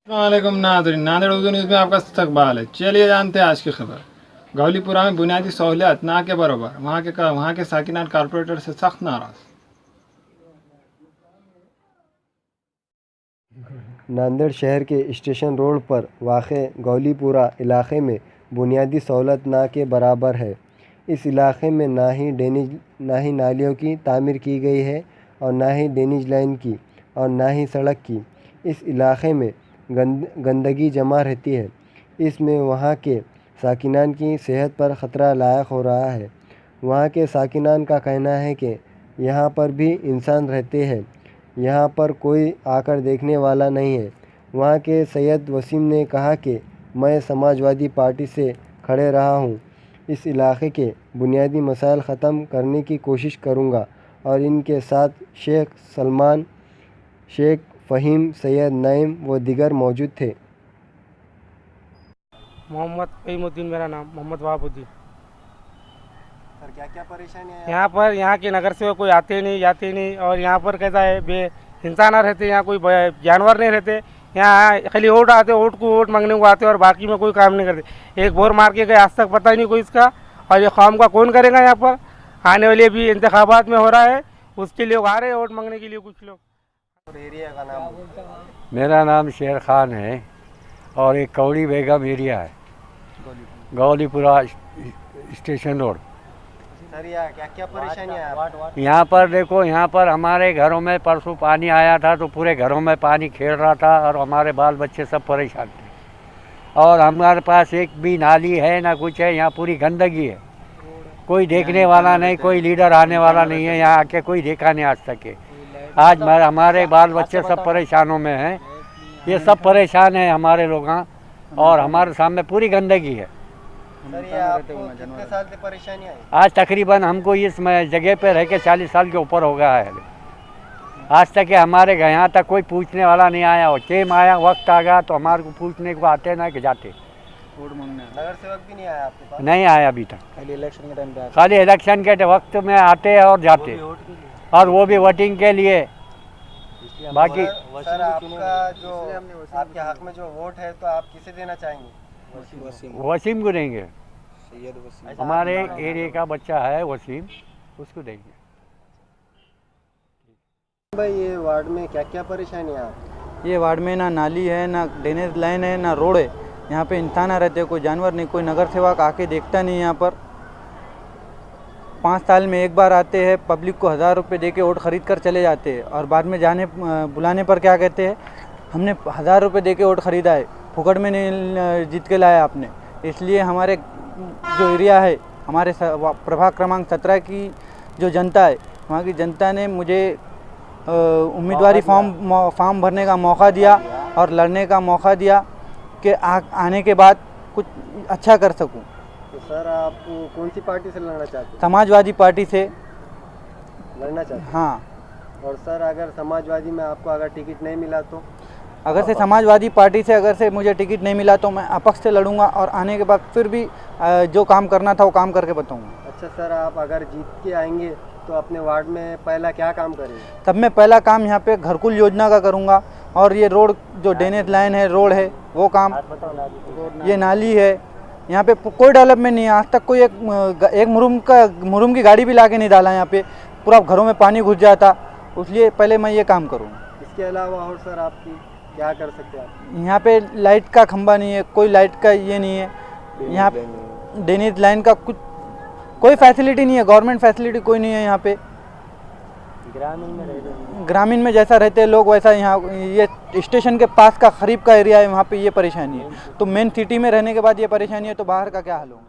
वालेकुम नाज़रीन, नांदेड़ उर्दू न्यूज़ में आपका इस्तकबाल है। चलिए जानते हैं आज की खबर। गौलीपुरा में बुनियादी सहूलियात ना के बराबर, वहाँ के साकिनान कारपोरेटर से सख्त नाराज़। नांदेड़ शहर के स्टेशन रोड पर वाक़े गौलीपुरा इलाके में बुनियादी सहूलत ना के बराबर है। इस इलाके में ना ही नालियों की तामीर की गई है और ना ही ड्रेनेज लाइन की और ना ही सड़क की। इस इलाके में गंदगी जमा रहती है। इसमें वहाँ के साकिनान की सेहत पर ख़तरा लायक हो रहा है। वहाँ के साकिनान का कहना है कि यहाँ पर भी इंसान रहते हैं, यहाँ पर कोई आकर देखने वाला नहीं है। वहाँ के सैयद वसीम ने कहा कि मैं समाजवादी पार्टी से खड़े रहा हूँ, इस इलाके के बुनियादी मसाइल ख़त्म करने की कोशिश करूँगा। और इनके साथ शेख सलमान, शेख फ़हीम, सैयद नईम व दीगर मौजूद थे। मोहम्मद फ़हीमुद्दीन मेरा नाम, मोहम्मद वहाबुद्दीन। सर क्या क्या परेशानी है यहाँ पर? यहाँ के नगर सेवक कोई आते नहीं जाते नहीं, और यहाँ पर कैसा है इंसान रहते, यहाँ कोई जानवर नहीं रहते। यहाँ खाली वोट आते, वोट मांगने को आते और बाकी में कोई काम नहीं करते। एक बोर मार के गए, आज तक पता ही नहीं कोई इसका। और ये काम का कौन करेगा? यहाँ पर आने वाले भी इंतखाबात में हो रहा है, उसके लिए आ रहे हैं वोट मांगने के लिए कुछ लोग। एरिया का नाम? मेरा नाम शेर खान है और एक कौड़ी बेगम एरिया है, गौलीपुरा स्टेशन रोड। सर यहाँ क्या क्या परेशानी है? यहाँ पर देखो, यहाँ पर हमारे घरों में परसों पानी आया था तो पूरे घरों में पानी खेल रहा था और हमारे बाल बच्चे सब परेशान थे। और हमारे पास एक भी नाली है ना कुछ है, यहाँ पूरी गंदगी है। कोई देखने वाला नहीं, कोई लीडर आने वाला नहीं है, यहाँ आके कोई देखा नहीं आज तक है। आज हमारे बाल बच्चे सब परेशानों में हैं, ये सब परेशान हैं हमारे लोग, और हमारे सामने पूरी गंदगी है। सर ये आपको कितने साल से परेशानी आई? आज तकरीबन हमको इस जगह पे रह के 40 साल के ऊपर हो गया है। आज तक हमारे यहाँ तक कोई पूछने वाला नहीं आया, और टेम आया, वक्त आ गया तो हमारे को पूछने को आते ना कि जाते। नगर सेवक भी नहीं आया आपके पास? नहीं आया अभी तक। खाली इलेक्शन के टाइम पे खाली इलेक्शन के वक्त में आते हैं और जाते, और वो भी वोटिंग के लिए। बाकी सर आपका जो आपके हक में जो वोट है तो आप किसे देना चाहेंगे? वसीम को देंगे, हमारे एरिया का बच्चा है वसीम, उसको देंगे। भाई ये वार्ड में क्या क्या परेशानी है? ये वार्ड में ना नाली है, ना ड्रेनेज लाइन है, ना रोड है। यहाँ पे इंसान रहते, कोई जानवर नहीं, कोई नगर सेवक आके देखता नहीं। यहाँ पर 5 साल में एक बार आते हैं, पब्लिक को 1000 रुपये दे के वोट खरीद कर चले जाते हैं, और बाद में बुलाने पर क्या कहते हैं, हमने 1000 रुपये दे के वोट खरीदा है, फुकड़ में नहीं जीत के लाया आपने। इसलिए हमारे जो एरिया है, हमारे प्रभाग क्रमांक 17 की जो जनता है, वहाँ की जनता ने मुझे उम्मीदवारी फॉर्म भरने का मौका दिया और लड़ने का मौका दिया कि आने के बाद कुछ अच्छा कर सकूं। तो सर आप कौन सी पार्टी से लड़ना चाहते हैं? समाजवादी पार्टी से लड़ना चाहते हैं? हाँ। और सर अगर समाजवादी में आपको अगर टिकट नहीं मिला तो? अगर से समाजवादी पार्टी से अगर से मुझे टिकट नहीं मिला तो मैं अपक्ष से लड़ूंगा, और आने के बाद फिर भी जो काम करना था वो काम करके बताऊंगा। अच्छा सर, आप अगर जीत के आएंगे तो अपने वार्ड में पहला क्या काम करेंगे? तब मैं पहला काम यहाँ पे घरकुल योजना का करूँगा, और ये रोड जो ड्रेनेज लाइन है, रोड है, वो काम, ये नाली है। यहाँ पे कोई डेवलपमेंट नहीं है आज तक। कोई एक मुरुम की गाड़ी भी ला के नहीं डाला यहाँ पे, पूरा घरों में पानी घुस जाता। इसलिए पहले मैं ये काम करूँ। इसके अलावा और सर आपकी क्या कर सकते हैं आप? यहाँ पे लाइट का खंबा नहीं है, कोई लाइट का ये नहीं है। यहाँ ड्रेनेज लाइन का कुछ कोई फैसिलिटी नहीं है, गवर्नमेंट फैसिलिटी कोई नहीं है यहाँ पे। ग्रामीण में जैसा रहते हैं लोग वैसा यहाँ, ये स्टेशन के पास का करीब का एरिया है, वहाँ पे ये परेशानी है। तो मेन सिटी में रहने के बाद ये परेशानी है, तो बाहर का क्या हाल होगा?